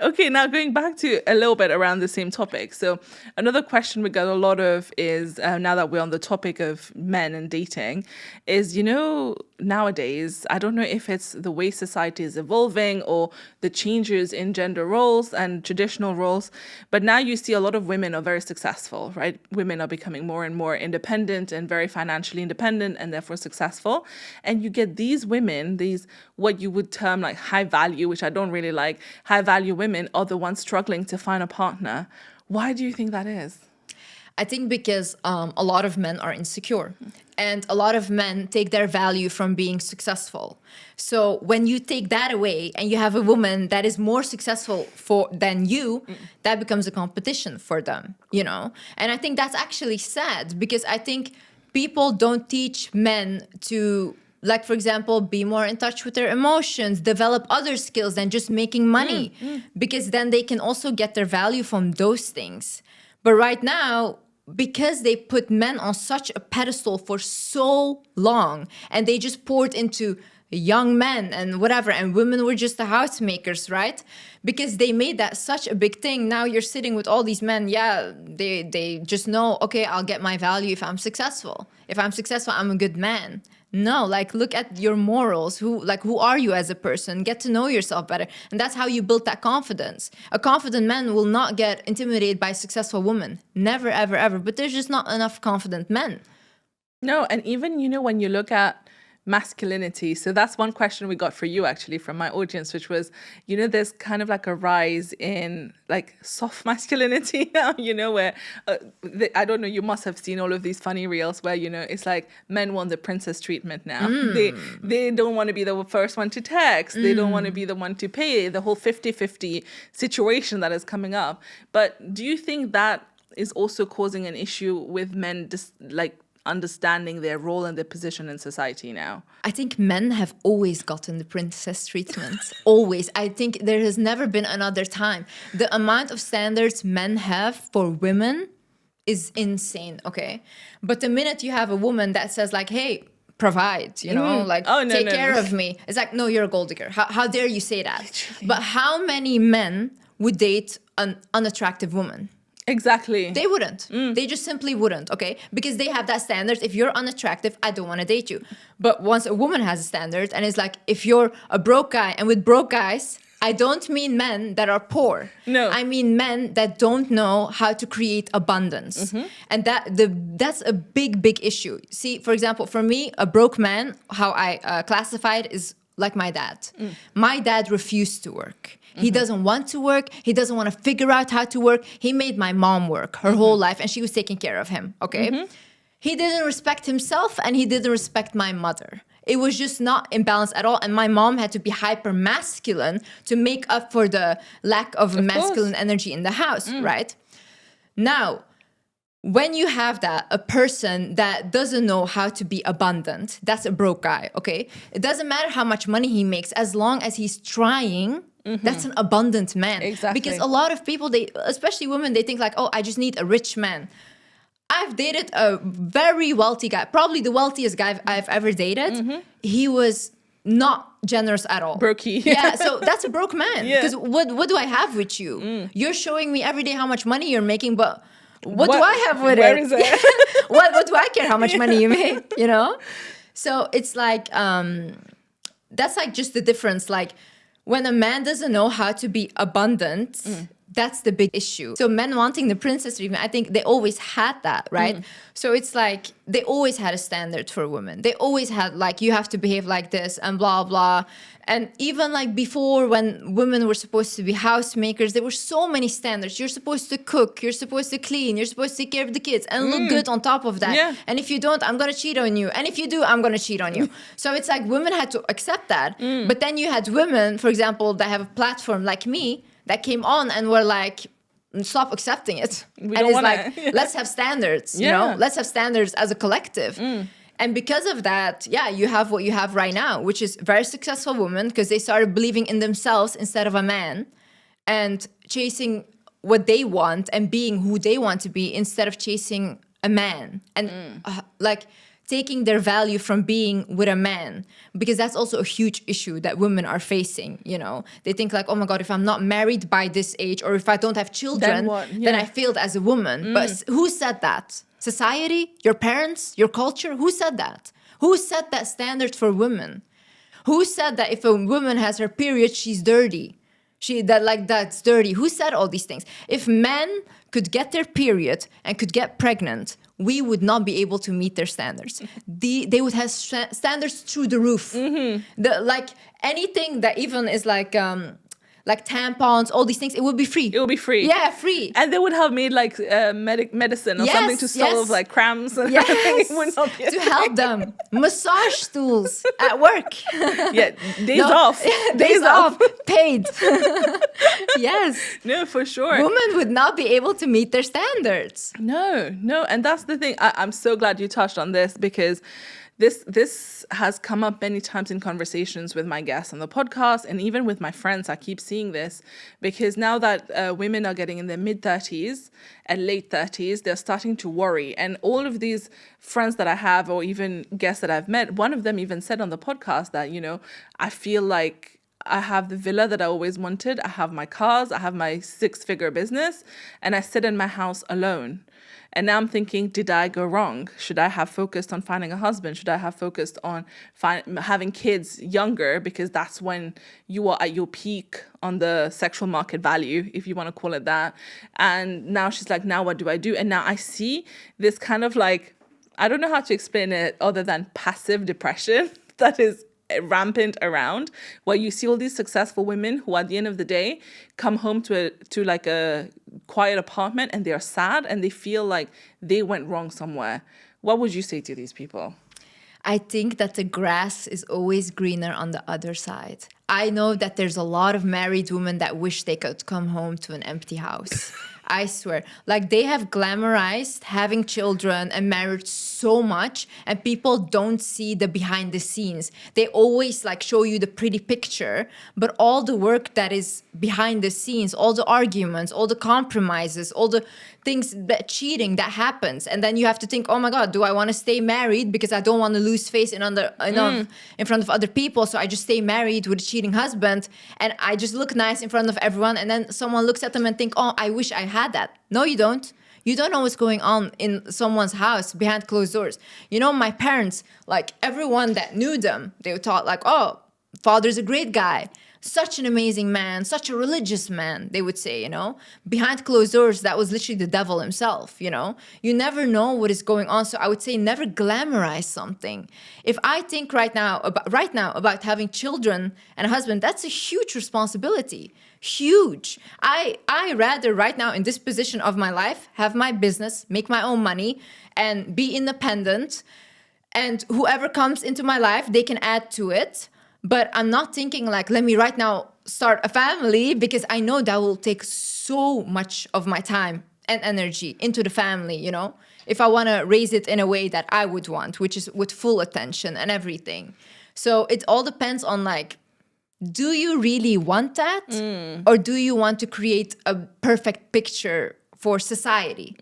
Okay, now going back to a little bit around the same topic. So another question we get a lot of is, now that we're on the topic of men and dating, is, nowadays, I don't know if it's the way society is evolving or the changes in gender roles and traditional roles, but now you see a lot of women are very successful, right? Women are becoming more and more independent and very financially independent and therefore successful. And you get these women, these what you would term like high value, which I don't really like, high value women are the ones struggling to find a partner. Why do you think that is? I think because a lot of men are insecure and a lot of men take their value from being successful. So when you take that away and you have a woman that is more successful than you, that becomes a competition for them, And I think that's actually sad because I think people don't teach men to, like, for example, be more in touch with their emotions, develop other skills than just making money, because then they can also get their value from those things. But right now, because they put men on such a pedestal for so long and they just poured into young men and whatever, and women were just the housemakers, right? Because they made that such a big thing. Now you're sitting with all these men, they just know, okay, I'll get my value if I'm successful. If I'm successful, I'm a good man. No, like, look at your morals. Who are you as a person? Get to know yourself better. And that's how you build that confidence. A confident man will not get intimidated by a successful woman. Never, ever, ever. But there's just not enough confident men. No, and even, when you look at masculinity, so that's one question we got for you actually from my audience, which was, there's kind of like a rise in like soft masculinity now, where I don't know, you must have seen all of these funny reels where, it's like men want the princess treatment now. They don't want to be the first one to text. They don't want to be the one to pay, the whole 50-50 situation that is coming up. But do you think that is also causing an issue with men understanding their role and their position in society now? I think men have always gotten the princess treatment. Always. I think there has never been another time. The amount of standards men have for women is insane, okay? But the minute you have a woman that says like, hey, provide, take care of me. It's like, no, you're a gold digger. How dare you say that? Literally. But how many men would date an unattractive woman? Exactly. They wouldn't. They just simply wouldn't, okay? Because they have that standard. If you're unattractive, I don't want to date you. But once a woman has a standard, and it's like, if you're a broke guy, and with broke guys, I don't mean men that are poor. No. I mean men that don't know how to create abundance. And that's a big, big issue. See, for example, for me, a broke man, how I classify it is like my dad. My dad refused to work. He doesn't want to work. He doesn't want to figure out how to work. He made my mom work her whole life, and she was taking care of him, okay? He didn't respect himself, and he didn't respect my mother. It was just not imbalanced at all, and my mom had to be hyper masculine to make up for the lack of masculine energy in the house, right? Now, when you have that, a person that doesn't know how to be abundant, that's a broke guy, okay? It doesn't matter how much money he makes, as long as he's trying. That's an abundant man. Exactly. Because a lot of people, especially women, they think like, oh, I just need a rich man. I've dated a very wealthy guy, probably the wealthiest guy I've ever dated. He was not generous at all. Brokey. Yeah, so that's a broke man. Because what do I have with you? You're showing me every day how much money you're making, but what do I have with where it? Is it? What do I care how much money you make, So it's like, that's like just the difference. Like, when a man doesn't know how to be abundant, that's the big issue. So men wanting the princess treatment, I think they always had that, right? So it's like they always had a standard for women. They always had like, you have to behave like this and blah, blah. And even like before, when women were supposed to be housemakers, there were so many standards. You're supposed to cook, you're supposed to clean, you're supposed to take care of the kids and look good on top of that. Yeah. And if you don't, I'm going to cheat on you. And if you do, I'm going to cheat on you. So it's like women had to accept that. But then you had women, for example, that have a platform like me, that came on and were like, stop accepting it. And it's like, let's have standards, let's have standards as a collective. And because of that, you have what you have right now, which is very successful women because they started believing in themselves instead of a man and chasing what they want and being who they want to be instead of chasing a man. And like taking their value from being with a man, because that's also a huge issue that women are facing. They think like, oh my god, if I'm not married by this age, or if I don't have children, Then what? then Yeah. I failed as a woman. But who said that? Society? Your parents? Your culture? Who said that? Who set that standard for women? Who said that if a woman has her period, she's dirty? That's dirty. Who said all these things? If men could get their period and could get pregnant, we would not be able to meet their standards. They would have standards through the roof. Anything that even is like tampons, all these things, it would be free. It would be free. Yeah, free. And they would have made like medicine or something to solve like cramps and everything. It would not be to help them. Massage stools at work. Yeah, days off. Days off. Paid. Yes. No, for sure. Women would not be able to meet their standards. No. And that's the thing. I'm so glad you touched on this, because this has come up many times in conversations with my guests on the podcast, and even with my friends. I keep seeing this, because now that women are getting in their mid-30s and late 30s, they're starting to worry. And all of these friends that I have, or even guests that I've met, one of them even said on the podcast that, I feel like I have the villa that I always wanted. I have my cars. I have my 6-figure business, and I sit in my house alone. And now I'm thinking, did I go wrong? Should I have focused on finding a husband? Should I have focused on having kids younger? Because that's when you are at your peak on the sexual market value, if you want to call it that. And now she's like, now what do I do? And now I see this kind of like, I don't know how to explain it other than passive depression that is rampant around, where you see all these successful women who at the end of the day come home to like a quiet apartment, and they are sad and they feel like they went wrong somewhere. What would you say to these people? I think that the grass is always greener on the other side. I know that there's a lot of married women that wish they could come home to an empty house. I swear. Like, they have glamorized having children and marriage so much, and people don't see the behind the scenes. They always like show you the pretty picture, but all the work that is behind the scenes, all the arguments, all the compromises, all the things, that cheating that happens. And then you have to think, oh my God, do I want to stay married because I don't want to lose face in front of other people? So I just stay married with a cheating husband, and I just look nice in front of everyone. And then someone looks at them and think, oh, I wish I had that. No, you don't. You don't know what's going on in someone's house behind closed doors. My parents, like everyone that knew them, they thought like, oh, father's a great guy. Such an amazing man, such a religious man, they would say, Behind closed doors, that was literally the devil himself, You never know what is going on. So I would say never glamorize something. If I think right now about having children and a husband, that's a huge responsibility. Huge. I rather right now in this position of my life have my business, make my own money, and be independent. And whoever comes into my life, they can add to it. But I'm not thinking like, let me right now start a family, because I know that will take so much of my time and energy into the family, if I want to raise it in a way that I would want, which is with full attention and everything. So it all depends on like, do you really want that? Or do you want to create a perfect picture for society?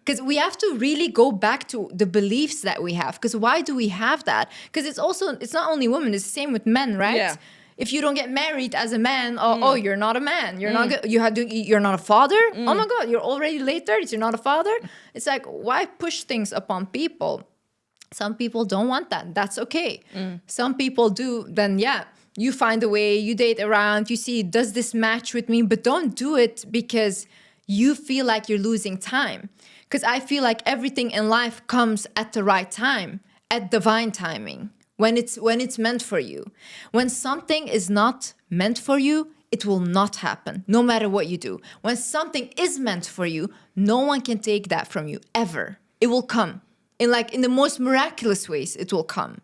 Because we have to really go back to the beliefs that we have. Because why do we have that? Because it's not only women, it's the same with men, right? Yeah. If you don't get married as a man, oh, you're not a man. You're not good. You're not a father. Oh my God, you're already late 30s. You're not a father. It's like, why push things upon people? Some people don't want that. That's okay. Some people do. Then yeah, you find a way. You date around. You see, does this match with me? But don't do it because you feel like you're losing time. Because I feel like everything in life comes at the right time, at divine timing, when it's meant for you. When something is not meant for you, it will not happen, no matter what you do. When something is meant for you, no one can take that from you, ever. It will come. In the most miraculous ways, it will come.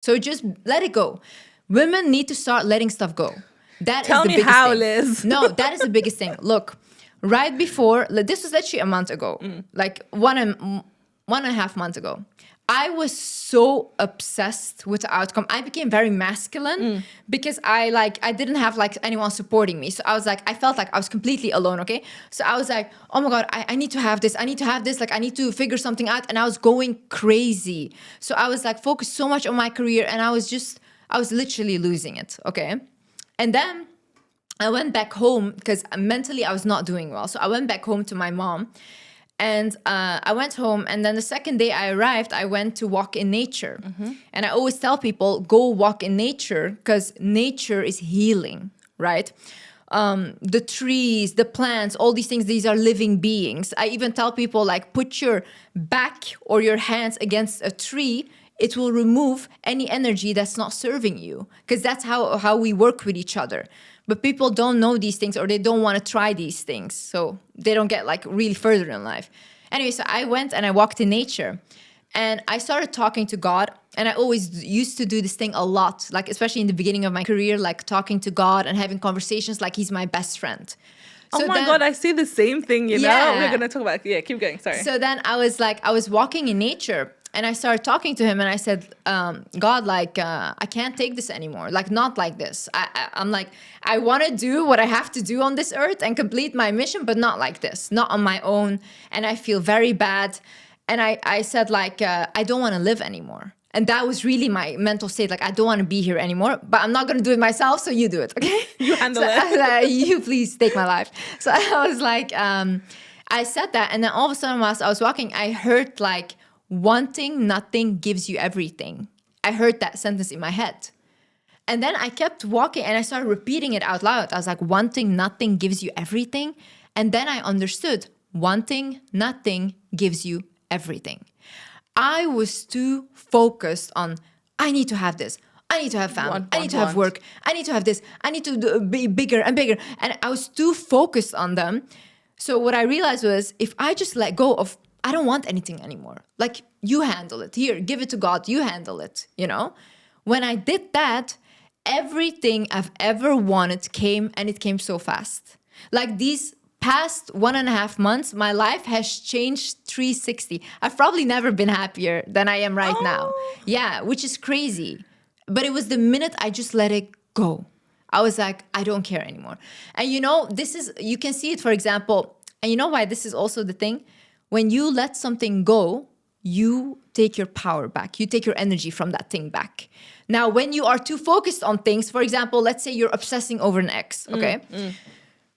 So just let it go. Women need to start letting stuff go. Tell me how, Liz. No, that is the biggest thing. Look. Right before, this was actually a month ago, like one and a half months ago, I was so obsessed with the outcome. I became very masculine because I didn't have like anyone supporting me. So I was like, I felt like I was completely alone, okay? So I was like, oh my God, I need to have this. I need to have this. Like I need to figure something out. And I was going crazy. So I was like focused so much on my career and I was literally losing it, okay? And then I went back home because mentally I was not doing well. So I went back home to my mom. And I went home, and then the second day I arrived, I went to walk in nature. And I always tell people, go walk in nature, because nature is healing, right? The trees, the plants, all these things, these are living beings. I even tell people, like, put your back or your hands against a tree. It will remove any energy that's not serving you, because that's how we work with each other. But people don't know these things, or they don't want to try these things. So they don't get like really further in life. Anyway, so I went and I walked in nature and I started talking to God. And I always used to do this thing a lot, like especially in the beginning of my career, like talking to God and having conversations like he's my best friend. So God, I see the same thing, you know? Yeah. We're going to talk about, keep going, sorry. So then I was walking in nature and I started talking to him and I said, God, like, I can't take this anymore. Like, not like this. I'm like, I want to do what I have to do on this earth and complete my mission, but not like this, not on my own. And I feel very bad. And I said, like, I don't want to live anymore. And that was really my mental state. Like, I don't want to be here anymore, but I'm not going to do it myself. So you do it. Okay. You handle it. I was like, you please take my life. So I was like, I said that. And then all of a sudden, whilst I was walking, I heard like, wanting nothing gives you everything. I heard that sentence in my head. And then I kept walking and I started repeating it out loud. I was like, wanting nothing gives you everything. And then I understood, wanting nothing gives you everything. I was too focused on, I need to have this. I need to have family. I need to have work. I need to have this. I need to be bigger and bigger. And I was too focused on them. So what I realized was, if I just let go of, I don't want anything anymore. Like, you handle it. Here, give it to God. You handle it, you know? When I did that, everything I've ever wanted came, and it came so fast. Like, these past 1.5 months, my life has changed 360. I've probably never been happier than I am right now. Yeah, which is crazy. But it was the minute I just let it go. I was like, I don't care anymore. And you know, you can see it, for example, and you know why this is also the thing? When you let something go, you take your power back. You take your energy from that thing back. Now, when you are too focused on things, for example, let's say you're obsessing over an ex, okay?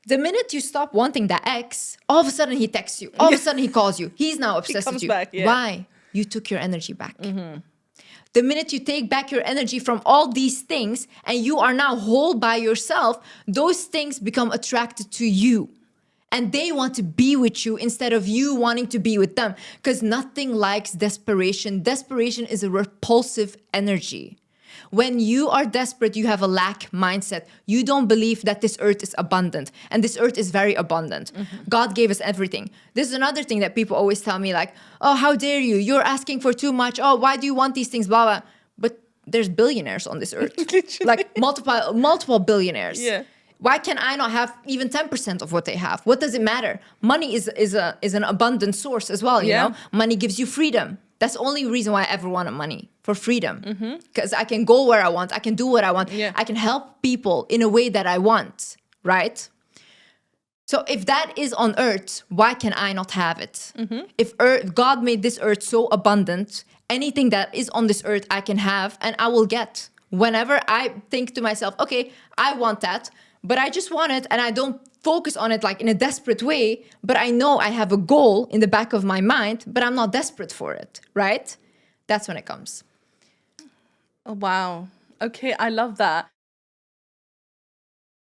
The minute you stop wanting that ex, all of a sudden he texts you. All of a sudden he calls you. He's now obsessed with you. Back, yeah. Why? You took your energy back. The minute you take back your energy from all these things and you are now whole by yourself, those things become attracted to you. And they want to be with you instead of you wanting to be with them. Because nothing likes desperation. Desperation is a repulsive energy. When you are desperate, you have a lack mindset. You don't believe that this earth is abundant. And this earth is very abundant. God gave us everything. This is another thing that people always tell me, like, oh, how dare you? You're asking for too much. Oh, why do you want these things? Blah, blah. But there's billionaires on this earth. Like multiple billionaires. Yeah. Why can I not have even 10% of what they have? What does it matter? Money is an abundant source as well, you know? Money gives you freedom. That's the only reason why I ever wanted money, for freedom. Because I can go where I want. I can do what I want. Yeah. I can help people in a way that I want, right? So if that is on earth, why can I not have it? If God made this earth so abundant, anything that is on this earth I can have and I will get. Whenever I think to myself, okay, I want that, but I just want it and I don't focus on it like in a desperate way, but I know I have a goal in the back of my mind, but I'm not desperate for it, right? That's when it comes. Oh, wow. Okay, I love that.